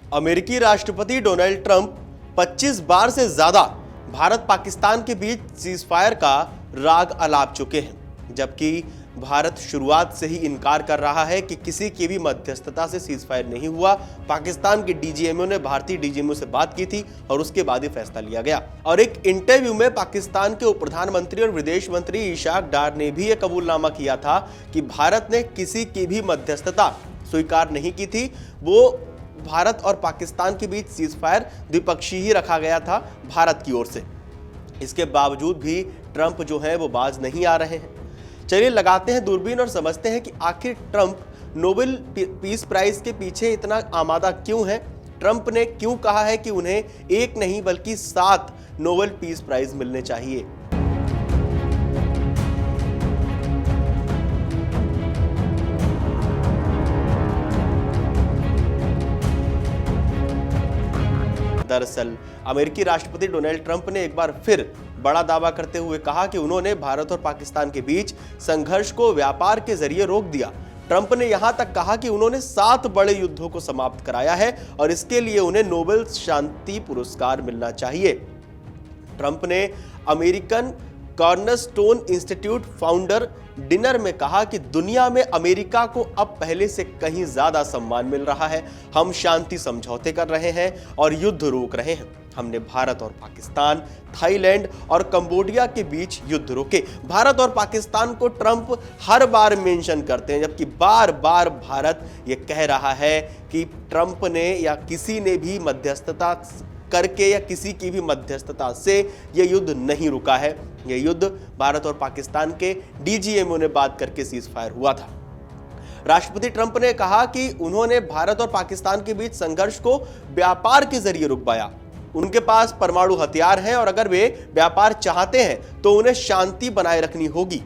अमेरिकी राष्ट्रपति Donald Trump 25 बार से ज्यादा भारत पाकिस्तान के बीच सीजफायर का राग अलाप चुके हैं, जबकि भारत शुरुआत से ही इनकार कर रहा है कि किसी की भी मध्यस्थता से सीजफायर नहीं हुआ। पाकिस्तान के डीजीएमओ ने भारतीय डीजीएमओ से बात की थी और उसके बाद ही फैसला लिया गया। और एक इंटरव्यू में पाकिस्तान के उप प्रधानमंत्री और विदेश मंत्री इशाक डार ने भी यह कबूलनामा किया था कि भारत ने किसी की भी मध्यस्थता स्वीकार नहीं की थी। वो भारत और पाकिस्तान के बीच सीजफायर द्विपक्षीय ही रखा गया था भारत की ओर से। इसके बावजूद भी ट्रंप जो है वो बाज नहीं आ रहे हैं। चलिए लगाते हैं दूरबीन और समझते हैं कि आखिर ट्रंप नोबेल पीस प्राइज के पीछे इतना आमादा क्यों है। ट्रंप ने क्यों कहा है कि उन्हें एक नहीं बल्कि 7 नोबेल पीस प्राइज मिलने चाहिए। दरअसल अमेरिकी राष्ट्रपति डोनाल्ड ट्रंप ने एक बार फिर बड़ा दावा करते हुए कहा कि उन्होंने भारत और पाकिस्तान के बीच संघर्ष को व्यापार के जरिए रोक दिया। ट्रंप ने यहां तक कहा कि उन्होंने 7 बड़े युद्धों को समाप्त कराया है और इसके लिए उन्हें नोबेल शांति पुरस्कार मिलना चाहिए। ट्रंप ने American cornerstone institute founder dinner में कहा कि दुनिया में अमेरिका को अब पहले से कहीं ज्यादा सम्मान मिल रहा है। हम शांति समझौते कर रहे हैं और युद्ध रोक रहे हैं। हमने भारत और पाकिस्तान, थाईलैंड और कंबोडिया के बीच युद्ध रोके। भारत और पाकिस्तान को ट्रंप हर बार मेंशन करते हैं, जबकि बार बार भारत ये कह रहा है कि ट्रंप ने या किसी ने भी मध्यस्थता करके या किसी की भी मध्यस्थता से यह युद्ध नहीं रुका है। यह युद्ध भारत और पाकिस्तान के डीजीएमओ ने बात करके सीजफायर हुआ था। राष्ट्रपति ट्रंप ने कहा कि उन्होंने भारत और पाकिस्तान के बीच संघर्ष को व्यापार के जरिए रुकवाया। उनके पास परमाणु हथियार हैं और अगर वे व्यापार चाहते हैं तो उन्हें शांति बनाए रखनी होगी।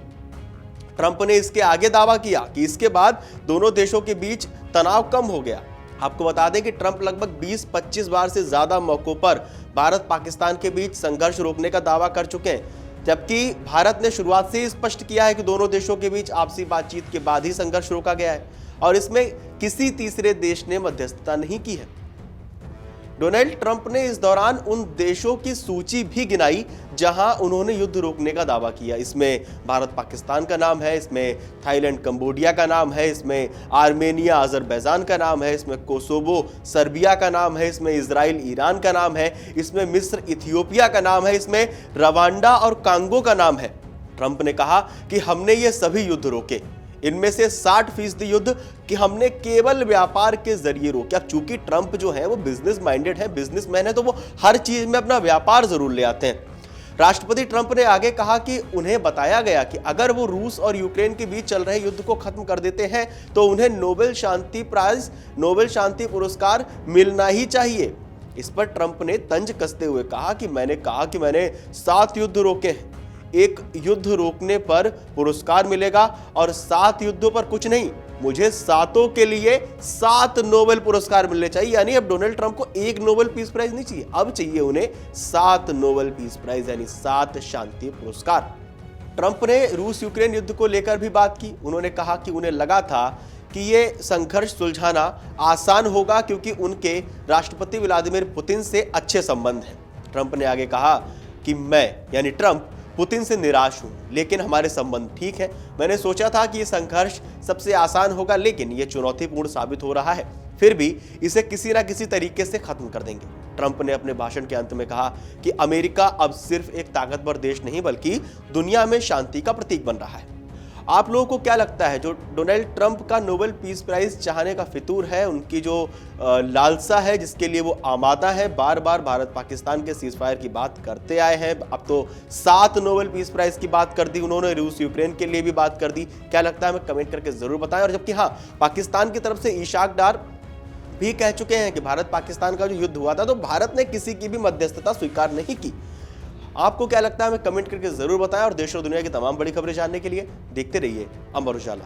ट्रंप ने इसके आगे दावा किया कि इसके बाद दोनों देशों के बीच तनाव कम हो गया। आपको बता दें कि ट्रंप लगभग 20-25 बार से ज्यादा मौकों पर भारत पाकिस्तान के बीच संघर्ष रोकने का दावा कर चुके हैं, जबकि भारत ने शुरुआत से ही स्पष्ट किया है कि दोनों देशों के बीच आपसी बातचीत के बाद ही संघर्ष रोका गया है और इसमें किसी तीसरे देश ने मध्यस्थता नहीं की है। डोनाल्ड ट्रंप ने इस दौरान उन देशों की सूची भी गिनाई जहां उन्होंने युद्ध रोकने का दावा किया। इसमें भारत पाकिस्तान का नाम है, इसमें थाईलैंड कंबोडिया का नाम है, इसमें आर्मेनिया अजरबैजान का नाम है, इसमें कोसोवो सर्बिया का नाम है, इसमें इजराइल ईरान का नाम है, इसमें मिस्र इथियोपिया का नाम है, इसमें रवांडा और कांगो का नाम है। ट्रंप ने कहा कि हमने ये सभी युद्ध रोके। इनमें से 60% युद्ध कि हमने केवल व्यापार के जरिए रोके। अब चूंकि ट्रंप जो है वो बिजनेस माइंडेड है, बिजनेसमैन है, तो वो हर चीज में अपना व्यापार जरूर ले आते हैं। राष्ट्रपति ट्रंप ने आगे कहा कि उन्हें बताया गया कि अगर वो रूस और यूक्रेन के बीच चल रहे युद्ध को खत्म कर देते हैं तो उन्हें नोबेल शांति प्राइज, नोबेल शांति पुरस्कार मिलना ही चाहिए। इस पर ट्रंप ने तंज कसते हुए कहा कि मैंने 7 युद्ध रोके हैं। एक युद्ध रोकने पर पुरस्कार मिलेगा और 7 युद्धों पर कुछ नहीं, मुझे 7 के लिए 7 नोबेल पुरस्कार मिलने चाहिए। यानी अब डोनाल्ड ट्रंप को एक नोबेल पीस प्राइज नहीं चाहिए, अब चाहिए उन्हें 7 नोबेल पीस प्राइज यानी 7 शांति पुरस्कार। ट्रंप ने रूस यूक्रेन युद्ध को लेकर भी बात की। उन्होंने कहा कि उन्हें लगा था कि ये संघर्ष सुलझाना आसान होगा क्योंकि उनके राष्ट्रपति व्लादिमीर पुतिन से अच्छे संबंध हैं। ट्रंप ने आगे कहा कि मैं यानी ट्रंप पुतिन से निराश हूं, लेकिन हमारे संबंध ठीक है। मैंने सोचा था कि यह संघर्ष सबसे आसान होगा, लेकिन यह चुनौतीपूर्ण साबित हो रहा है। फिर भी इसे किसी ना किसी तरीके से खत्म कर देंगे। ट्रंप ने अपने भाषण के अंत में कहा कि अमेरिका अब सिर्फ एक ताकतवर देश नहीं बल्कि दुनिया में शांति का प्रतीक बन रहा है। आप लोगों को क्या लगता है, जो डोनाल्ड ट्रंप का नोबेल पीस प्राइज चाहने का फितूर है, उनकी जो लालसा है जिसके लिए वो आमादा है, बार बार भारत पाकिस्तान के सीजफायर की बात करते आए हैं, अब तो 7 नोबेल पीस प्राइज की बात कर दी उन्होंने, रूस यूक्रेन के लिए भी बात कर दी। क्या लगता है हमें कमेंट करके जरूर बताएं। और जबकि हाँ, पाकिस्तान की तरफ से इशाक डार भी कह चुके हैं कि भारत पाकिस्तान का जो युद्ध हुआ था तो भारत ने किसी की भी मध्यस्थता स्वीकार नहीं की। आपको क्या लगता है हमें कमेंट करके जरूर बताएं और देश और दुनिया की तमाम बड़ी खबरें जानने के लिए देखते रहिए अमर उजाला।